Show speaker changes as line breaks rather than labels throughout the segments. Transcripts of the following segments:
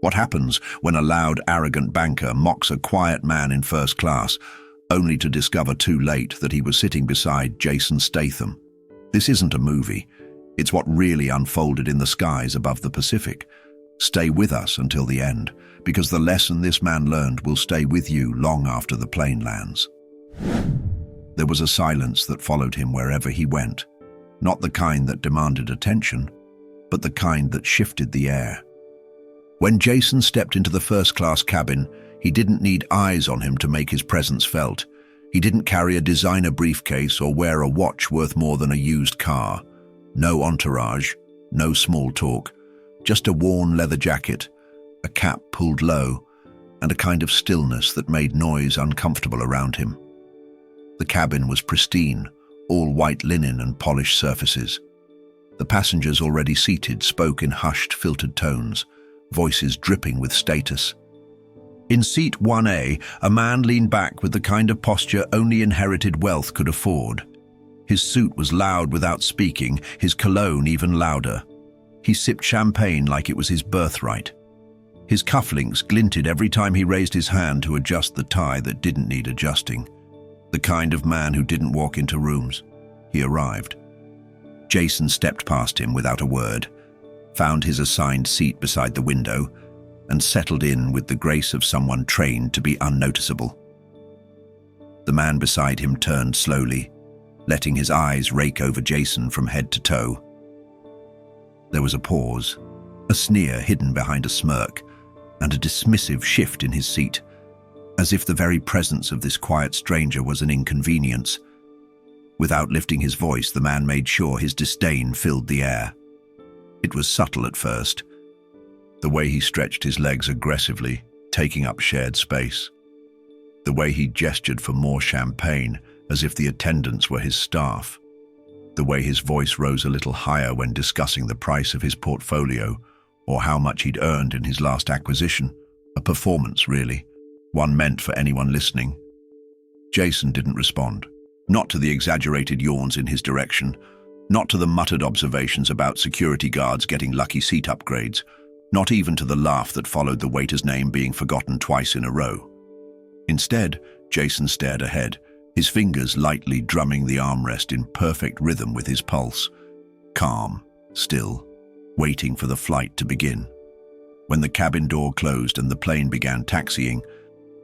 What happens when a loud, arrogant banker mocks a quiet man in first class, only to discover too late that he was sitting beside Jason Statham? This isn't a movie. It's what really unfolded in the skies above the Pacific. Stay with us until the end, because the lesson this man learned will stay with you long after the plane lands. There was a silence that followed him wherever he went, not the kind that demanded attention, but the kind that shifted the air. When Jason stepped into the first-class cabin, he didn't need eyes on him to make his presence felt. He didn't carry a designer briefcase or wear a watch worth more than a used car. No entourage, no small talk, just a worn leather jacket, a cap pulled low, and a kind of stillness that made noise uncomfortable around him. The cabin was pristine, all white linen and polished surfaces. The passengers already seated spoke in hushed, filtered tones, voices dripping with status. In seat 1A, a man leaned back with the kind of posture only inherited wealth could afford. His suit was loud without speaking, his cologne even louder. He sipped champagne like it was his birthright. His cufflinks glinted every time he raised his hand to adjust the tie that didn't need adjusting. The kind of man who didn't walk into rooms. He arrived. Jason stepped past him without a word, found his assigned seat beside the window, and settled in with the grace of someone trained to be unnoticeable. The man beside him turned slowly, letting his eyes rake over Jason from head to toe. There was a pause, a sneer hidden behind a smirk, and a dismissive shift in his seat, as if the very presence of this quiet stranger was an inconvenience. Without lifting his voice, the man made sure his disdain filled the air. It was subtle at first, the way he stretched his legs aggressively, taking up shared space. The way he gestured for more champagne, as if the attendants were his staff. The way his voice rose a little higher when discussing the price of his portfolio, or how much he'd earned in his last acquisition. A performance, really, one meant for anyone listening. Jason didn't respond, not to the exaggerated yawns in his direction, not to the muttered observations about security guards getting lucky seat upgrades, not even to the laugh that followed the waiter's name being forgotten twice in a row. Instead, Jason stared ahead, his fingers lightly drumming the armrest in perfect rhythm with his pulse. Calm, still, waiting for the flight to begin. When the cabin door closed and the plane began taxiing,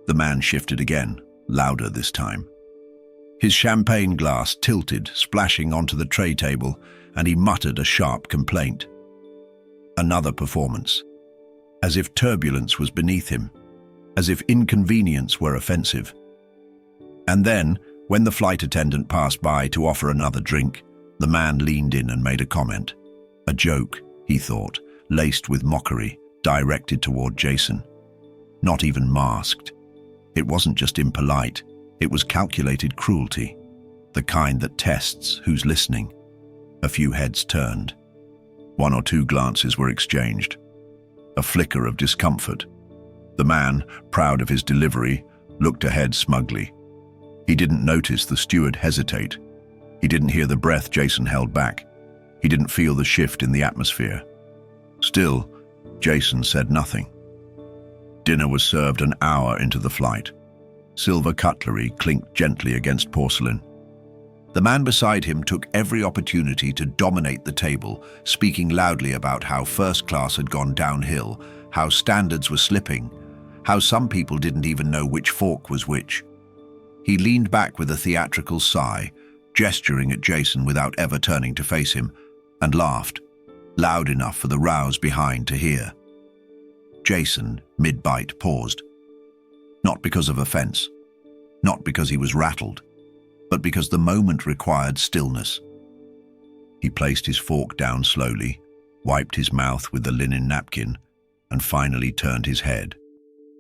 the man shifted again, louder this time. His champagne glass tilted, splashing onto the tray table, and he muttered a sharp complaint. Another performance. As if turbulence was beneath him, as if inconvenience were offensive. And then, when the flight attendant passed by to offer another drink, the man leaned in and made a comment. A joke, he thought, laced with mockery, directed toward Jason. Not even masked. It wasn't just impolite, it was calculated cruelty, the kind that tests who's listening. A few heads turned. One or two glances were exchanged. A flicker of discomfort. The man, proud of his delivery, looked ahead smugly. He didn't notice the steward hesitate. He didn't hear the breath Jason held back. He didn't feel the shift in the atmosphere. Still, Jason said nothing. Dinner was served an hour into the flight. Silver cutlery clinked gently against porcelain. The man beside him took every opportunity to dominate the table, speaking loudly about how first class had gone downhill, how standards were slipping, how some people didn't even know which fork was which. He leaned back with a theatrical sigh, gesturing at Jason without ever turning to face him, and laughed, loud enough for the rows behind to hear. Jason, mid-bite, paused. Not because of offense, not because he was rattled, but because the moment required stillness. He placed his fork down slowly, wiped his mouth with the linen napkin, and finally turned his head.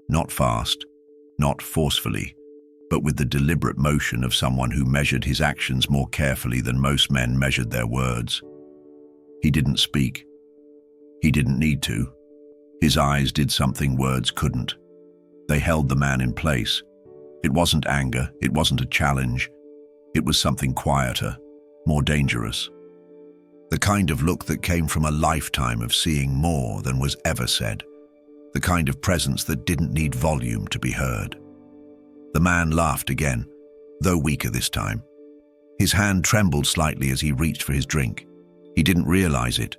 Not fast, not forcefully, but with the deliberate motion of someone who measured his actions more carefully than most men measured their words. He didn't speak. He didn't need to. His eyes did something words couldn't. They held the man in place. It wasn't anger, it wasn't a challenge. It was something quieter, more dangerous. The kind of look that came from a lifetime of seeing more than was ever said. the kind of presence that didn't need volume to be heard. The man laughed again, though weaker this time. His hand trembled slightly as he reached for his drink. He didn't realize it,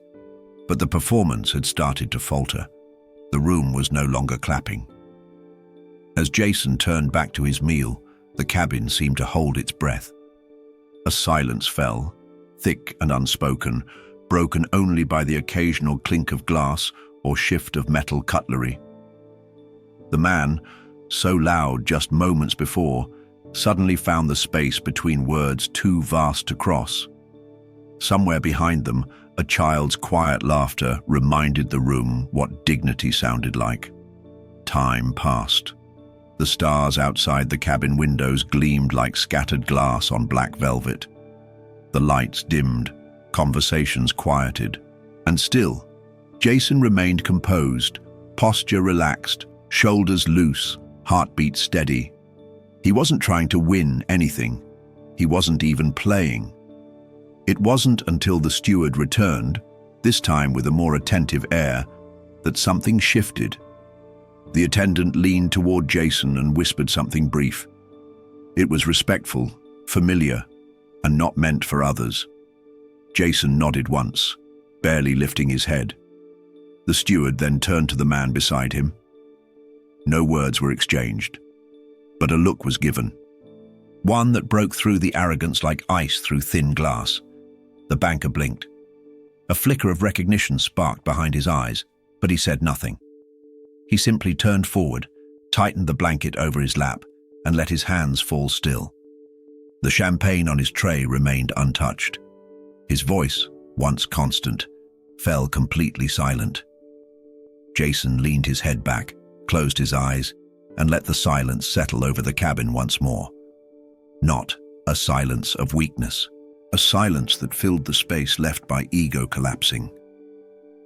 but the performance had started to falter. The room was no longer clapping. As Jason turned back to his meal, the cabin seemed to hold its breath. A silence fell, thick and unspoken, broken only by the occasional clink of glass or shift of metal cutlery. The man, so loud just moments before, suddenly found the space between words too vast to cross. Somewhere behind them, a child's quiet laughter reminded the room what dignity sounded like. Time passed. The stars outside the cabin windows gleamed like scattered glass on black velvet. The lights dimmed, conversations quieted, and still, Jason remained composed, posture relaxed, shoulders loose, heartbeat steady. He wasn't trying to win anything. He wasn't even playing. It wasn't until the steward returned, this time with a more attentive air, that something shifted. The attendant leaned toward Jason and whispered something brief. It was respectful, familiar, and not meant for others. Jason nodded once, barely lifting his head. The steward then turned to the man beside him. No words were exchanged, but a look was given. One that broke through the arrogance like ice through thin glass. The banker blinked. A flicker of recognition sparked behind his eyes, but he said nothing. He simply turned forward, tightened the blanket over his lap, and let his hands fall still. The champagne on his tray remained untouched. His voice, once constant, fell completely silent. Jason leaned his head back, closed his eyes, and let the silence settle over the cabin once more. Not a silence of weakness, a silence that filled the space left by ego collapsing.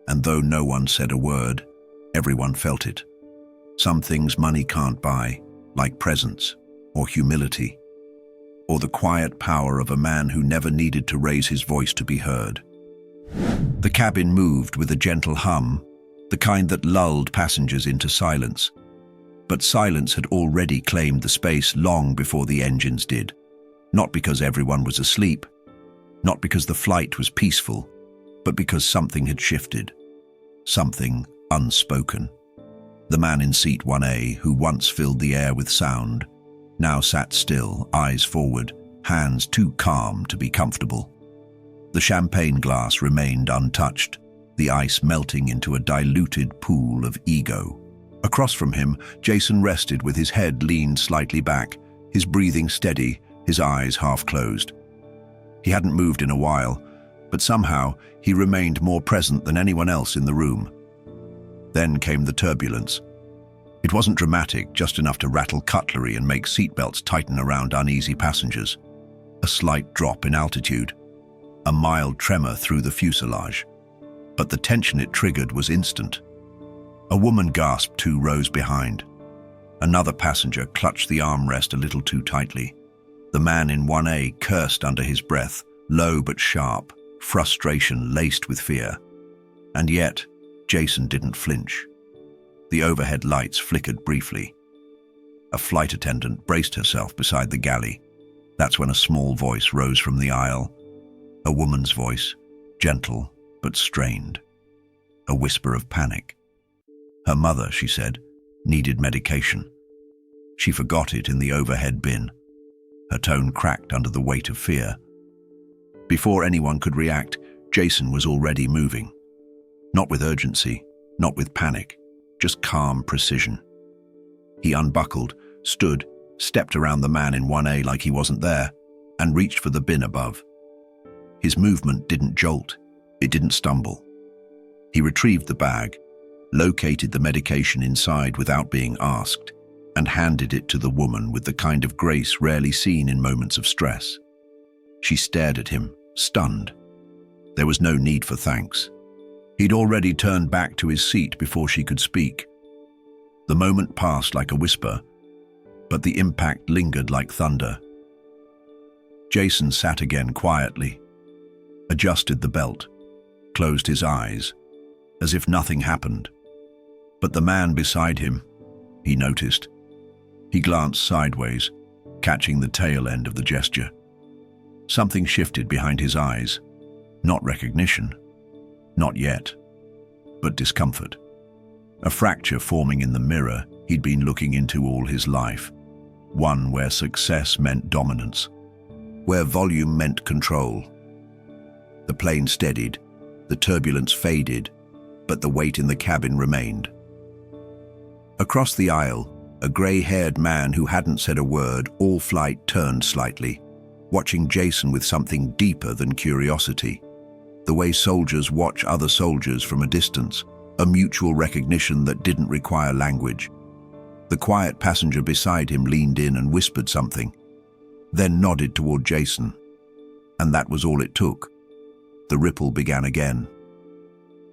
And though no one said a word, everyone felt it. Some things money can't buy, like presence, or humility, or the quiet power of a man who never needed to raise his voice to be heard. The cabin moved with a gentle hum, the kind that lulled passengers into silence. But silence had already claimed the space long before the engines did. Not because everyone was asleep, not because the flight was peaceful, but because something had shifted. Something unspoken. The man in seat 1A, who once filled the air with sound, now sat still, eyes forward, hands too calm to be comfortable. The champagne glass remained untouched, the ice melting into a diluted pool of ego. Across from him, Jason rested with his head leaned slightly back, his breathing steady, his eyes half closed. He hadn't moved in a while, but somehow he remained more present than anyone else in the room. Then came the turbulence. It wasn't dramatic, just enough to rattle cutlery and make seatbelts tighten around uneasy passengers. A slight drop in altitude, a mild tremor through the fuselage. But the tension it triggered was instant. A woman gasped 2 rows behind. Another passenger clutched the armrest a little too tightly. The man in 1A cursed under his breath, low but sharp, frustration laced with fear. And yet, Jason didn't flinch. The overhead lights flickered briefly. A flight attendant braced herself beside the galley. That's when a small voice rose from the aisle. A woman's voice, gentle but strained. A whisper of panic. Her mother, she said, needed medication. She forgot it in the overhead bin. Her tone cracked under the weight of fear. Before anyone could react, Jason was already moving. Not with urgency, not with panic, just calm precision. He unbuckled, stood, stepped around the man in 1A like he wasn't there, and reached for the bin above. His movement didn't jolt, it didn't stumble. He retrieved the bag, located the medication inside without being asked, and handed it to the woman with the kind of grace rarely seen in moments of stress. She stared at him, stunned. There was no need for thanks. He'd already turned back to his seat before she could speak. The moment passed like a whisper, but the impact lingered like thunder. Jason sat again quietly, adjusted the belt, closed his eyes, as if nothing happened. But the man beside him, he noticed. He glanced sideways, catching the tail end of the gesture. Something shifted behind his eyes. Not recognition. Not yet. But discomfort. A fracture forming in the mirror he'd been looking into all his life. One where success meant dominance. Where volume meant control. The plane steadied. The turbulence faded. But the weight in the cabin remained. Across the aisle, a grey-haired man who hadn't said a word all flight turned slightly, watching Jason with something deeper than curiosity. The way soldiers watch other soldiers from a distance, a mutual recognition that didn't require language. The quiet passenger beside him leaned in and whispered something, then nodded toward Jason. And that was all it took. The ripple began again.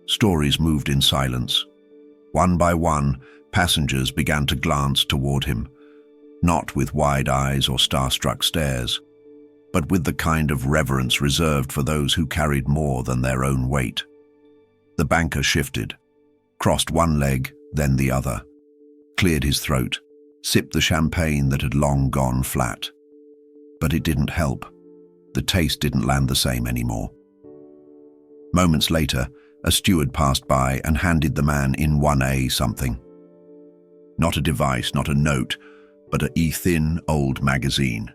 Stories moved in silence. One by one, passengers began to glance toward him, not with wide eyes or starstruck stares, but with the kind of reverence reserved for those who carried more than their own weight. The banker shifted, crossed one leg, then the other, cleared his throat, sipped the champagne that had long gone flat. But it didn't help. The taste didn't land the same anymore. Moments later, a steward passed by and handed the man in 1A something. Not a device, not a note, but a thin old magazine.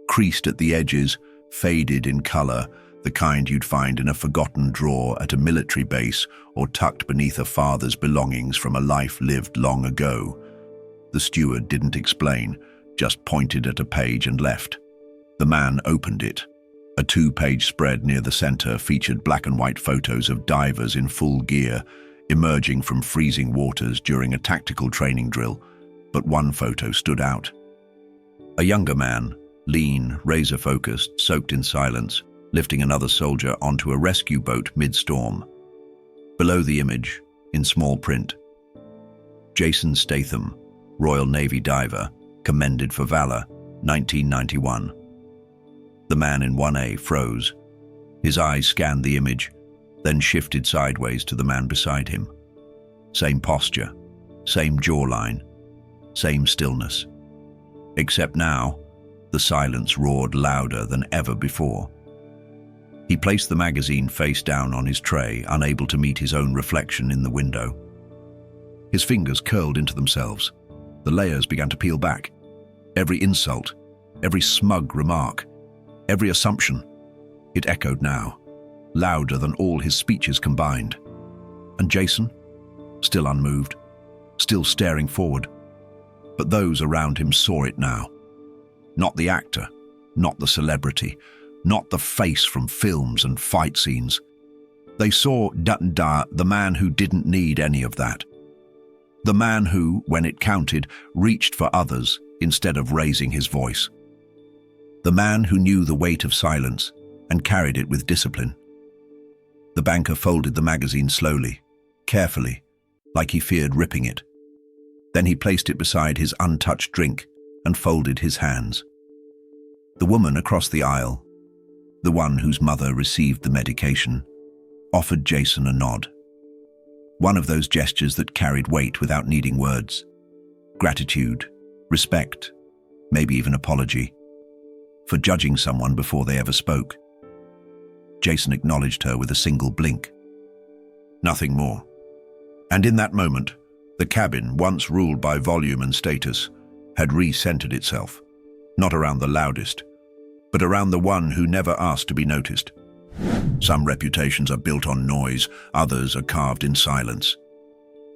Creased at the edges, faded in color, the kind you'd find in a forgotten drawer at a military base or tucked beneath a father's belongings from a life lived long ago. The steward didn't explain, just pointed at a page and left. The man opened it. A 2-page spread near the center featured black and white photos of divers in full gear, emerging from freezing waters during a tactical training drill, but one photo stood out. A younger man, lean, razor-focused, soaked in silence, lifting another soldier onto a rescue boat mid-storm. Below the image, in small print, Jason Statham, Royal Navy diver, commended for valor, 1991. The man in 1A froze. His eyes scanned the image, then shifted sideways to the man beside him. Same posture, same jawline, same stillness. Except now, the silence roared louder than ever before. He placed the magazine face down on his tray, unable to meet his own reflection in the window. His fingers curled into themselves. The layers began to peel back. Every insult, every smug remark, every assumption. It echoed now, louder than all his speeches combined. And Jason, still unmoved, still staring forward. But those around him saw it now. Not the actor, not the celebrity, not the face from films and fight scenes. They saw Da, the man who didn't need any of that. The man who, when it counted, reached for others instead of raising his voice. The man who knew the weight of silence and carried it with discipline. The banker folded the magazine slowly, carefully, like he feared ripping it. Then he placed it beside his untouched drink and folded his hands. The woman across the aisle, the one whose mother received the medication, offered Jason a nod. One of those gestures that carried weight without needing words. Gratitude, respect, maybe even apology, for judging someone before they ever spoke. Jason acknowledged her with a single blink. Nothing more. And in that moment, the cabin, once ruled by volume and status, had re-centered itself, not around the loudest, but around the one who never asked to be noticed. Some reputations are built on noise, others are carved in silence.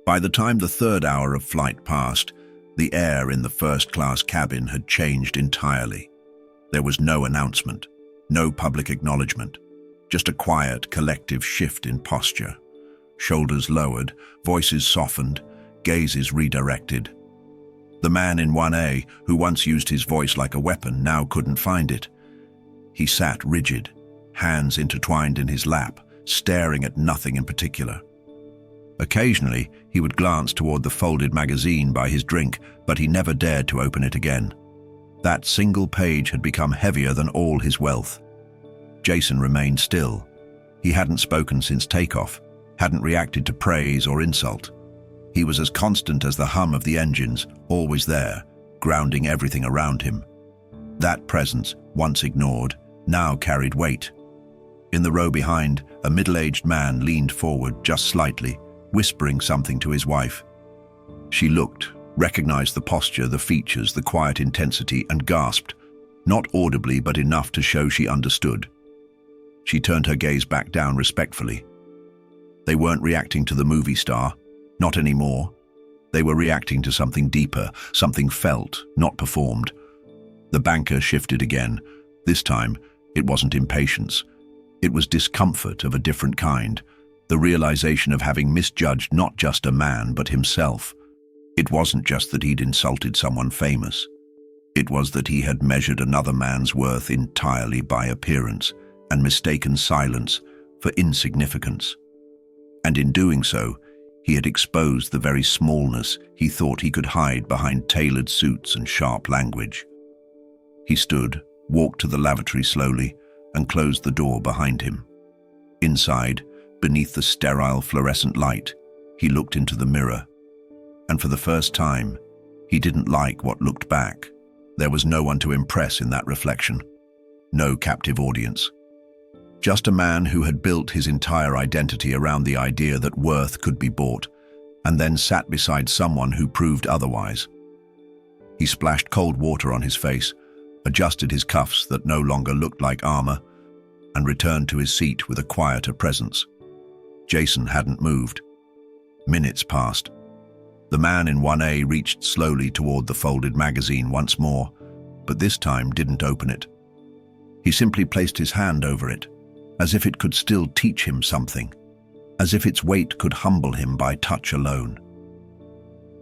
By the time the third hour of flight passed, the air in the first-class cabin had changed entirely. There was no announcement, no public acknowledgement, just a quiet, collective shift in posture. Shoulders lowered, voices softened, gazes redirected. The man in 1A, who once used his voice like a weapon, now couldn't find it. He sat rigid, hands intertwined in his lap, staring at nothing in particular. Occasionally, he would glance toward the folded magazine by his drink, but he never dared to open it again. That single page had become heavier than all his wealth. Jason remained still. He hadn't spoken since takeoff, hadn't reacted to praise or insult. He was as constant as the hum of the engines, always there, grounding everything around him. That presence, once ignored, now carried weight. In the row behind, a middle-aged man leaned forward just slightly, whispering something to his wife. She looked, recognized the posture, the features, the quiet intensity, and gasped, not audibly but enough to show she understood. She turned her gaze back down respectfully. They weren't reacting to the movie star, not anymore. They were reacting to something deeper, something felt, not performed. The banker shifted again. This time, it wasn't impatience. It was discomfort of a different kind, the realization of having misjudged not just a man, but himself. It wasn't just that he'd insulted someone famous. It was that he had measured another man's worth entirely by appearance and mistaken silence for insignificance. And in doing so, he had exposed the very smallness he thought he could hide behind tailored suits and sharp language. He stood, walked to the lavatory slowly, and closed the door behind him. Inside, beneath the sterile fluorescent light, he looked into the mirror. And for the first time, he didn't like what looked back. There was no one to impress in that reflection. No captive audience. Just a man who had built his entire identity around the idea that worth could be bought, and then sat beside someone who proved otherwise. He splashed cold water on his face, adjusted his cuffs that no longer looked like armor, and returned to his seat with a quieter presence. Jason hadn't moved. Minutes passed. The man in 1A reached slowly toward the folded magazine once more, but this time didn't open it. He simply placed his hand over it, as if it could still teach him something, as if its weight could humble him by touch alone.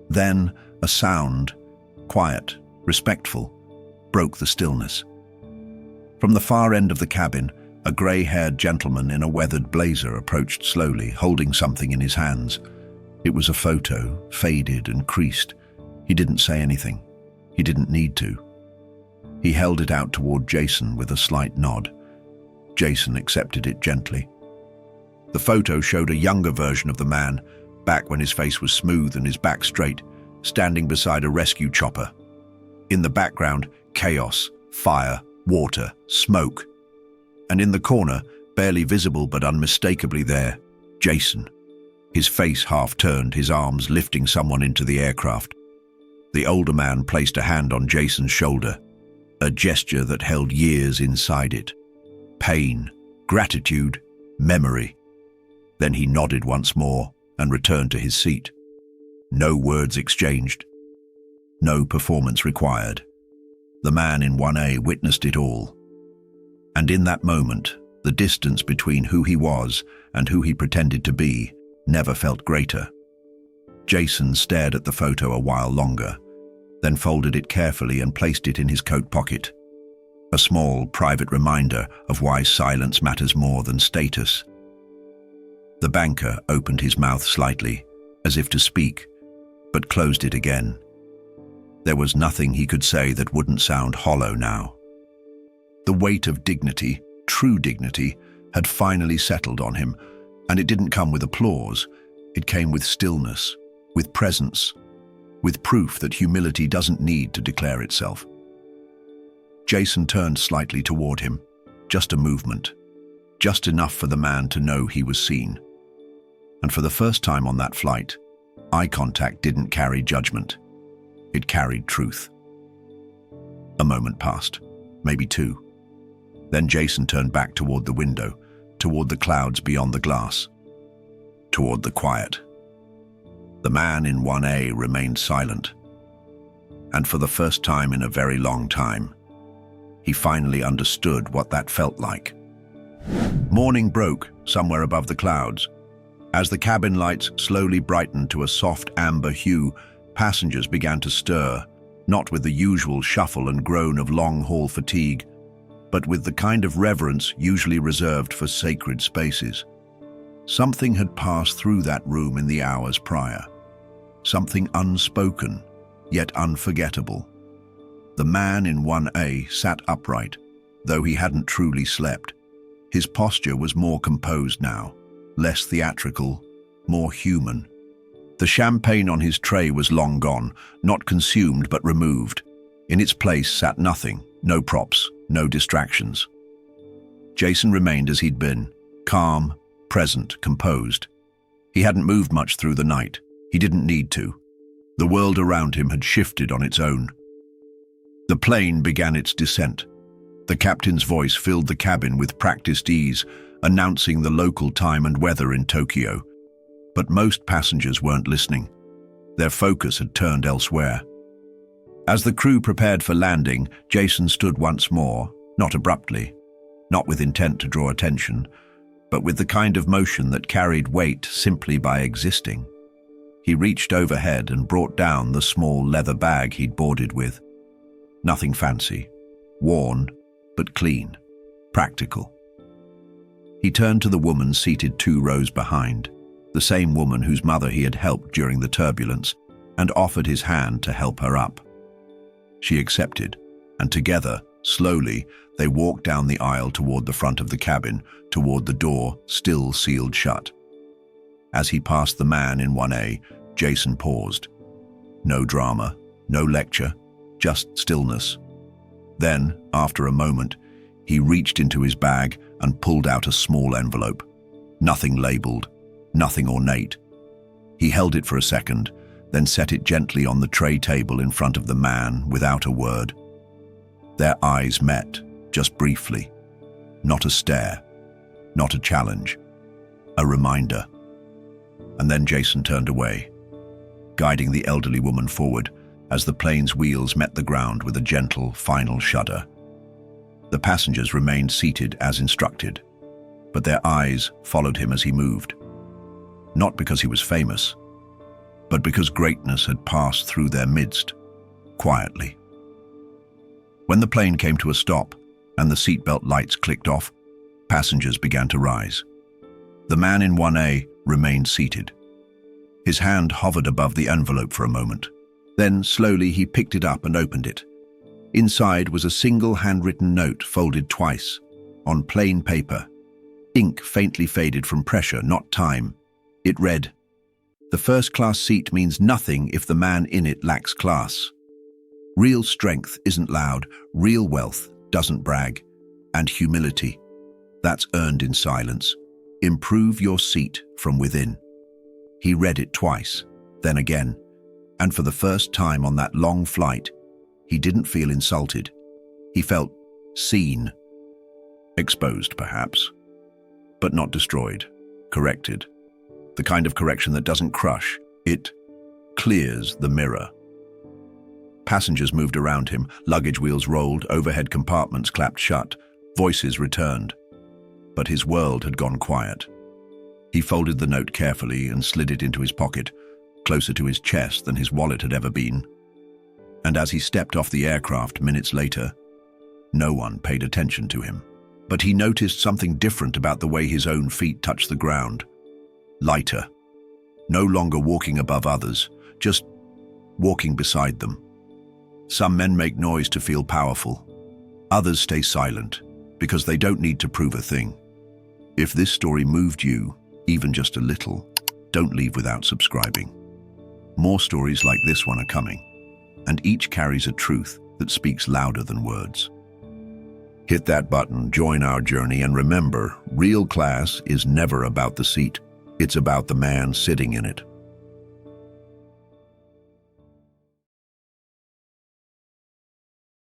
Then a sound, quiet, respectful, broke the stillness. From the far end of the cabin, a grey-haired gentleman in a weathered blazer approached slowly, holding something in his hands. It was a photo, faded and creased. He didn't say anything. He didn't need to. He held it out toward Jason with a slight nod. Jason accepted it gently. The photo showed a younger version of the man, back when his face was smooth and his back straight, standing beside a rescue chopper. In the background, chaos, fire, water, smoke. And in the corner, barely visible but unmistakably there, Jason. His face half-turned, his arms lifting someone into the aircraft. The older man placed a hand on Jason's shoulder, a gesture that held years inside it. Pain, gratitude, memory. Then he nodded once more and returned to his seat. No words exchanged. No performance required. The man in 1A witnessed it all. And in that moment, the distance between who he was and who he pretended to be never felt greater. Jason stared at the photo a while longer, then folded it carefully and placed it in his coat pocket. A small, private reminder of why silence matters more than status. The banker opened his mouth slightly, as if to speak, but closed it again. There was nothing he could say that wouldn't sound hollow now. The weight of dignity, true dignity, had finally settled on him, and it didn't come with applause. It came with stillness, with presence, with proof that humility doesn't need to declare itself. Jason turned slightly toward him, just a movement, just enough for the man to know he was seen. And for the first time on that flight, eye contact didn't carry judgment. It carried truth. A moment passed, maybe two. Then Jason turned back toward the window, toward the clouds beyond the glass, toward the quiet. The man in 1A remained silent. And for the first time in a very long time, he finally understood what that felt like. Morning broke somewhere above the clouds. As the cabin lights slowly brightened to a soft amber hue, passengers began to stir, not with the usual shuffle and groan of long-haul fatigue, but with the kind of reverence usually reserved for sacred spaces. Something had passed through that room in the hours prior. Something unspoken, yet unforgettable. The man in 1A sat upright, though he hadn't truly slept. His posture was more composed now, less theatrical, more human. The champagne on his tray was long gone, not consumed but removed. In its place sat nothing, no props, no distractions. Jason remained as he'd been, calm, present, composed. He hadn't moved much through the night. He didn't need to. The world around him had shifted on its own. The plane began its descent. The captain's voice filled the cabin with practiced ease, announcing the local time and weather in Tokyo. But most passengers weren't listening. Their focus had turned elsewhere. As the crew prepared for landing, Jason stood once more, not abruptly, not with intent to draw attention, but with the kind of motion that carried weight simply by existing. He reached overhead and brought down the small leather bag he'd boarded with. Nothing fancy, worn, but clean, practical. He turned to the woman seated 2 rows behind, the same woman whose mother he had helped during the turbulence, and offered his hand to help her up. She accepted, and together, slowly, they walked down the aisle toward the front of the cabin, toward the door, still sealed shut. As he passed the man in 1A, Jason paused. No drama, no lecture, just stillness. Then, after a moment, he reached into his bag and pulled out a small envelope. Nothing labeled, nothing ornate. He held it for a second, then set it gently on the tray table in front of the man without a word. Their eyes met, just briefly. Not a stare, not a challenge, a reminder. And then Jason turned away, guiding the elderly woman forward as the plane's wheels met the ground with a gentle, final shudder. The passengers remained seated as instructed, but their eyes followed him as he moved. Not because he was famous, but because greatness had passed through their midst, quietly. When the plane came to a stop and the seatbelt lights clicked off, passengers began to rise. The man in 1A remained seated. His hand hovered above the envelope for a moment. Then, slowly, he picked it up and opened it. Inside was a single handwritten note folded twice, on plain paper. Ink faintly faded from pressure, not time. It read, "The first-class seat means nothing if the man in it lacks class. Real strength isn't loud, real wealth doesn't brag, and humility, that's earned in silence. Improve your seat from within." He read it twice, then again, and for the first time on that long flight, he didn't feel insulted. He felt seen. Exposed, perhaps, but not destroyed, corrected. The kind of correction that doesn't crush, it clears the mirror. Passengers moved around him, luggage wheels rolled, overhead compartments clapped shut, voices returned. But his world had gone quiet. He folded the note carefully and slid it into his pocket, closer to his chest than his wallet had ever been. And as he stepped off the aircraft minutes later, no one paid attention to him. But he noticed something different about the way his own feet touched the ground. Lighter. No longer walking above others, just walking beside them. Some men make noise to feel powerful. Others stay silent, because they don't need to prove a thing. If this story moved you, even just a little, don't leave without subscribing. More stories like this one are coming, and each carries a truth that speaks louder than words. Hit that button, join our journey, and remember, real class is never about the seat. It's about the man sitting in it.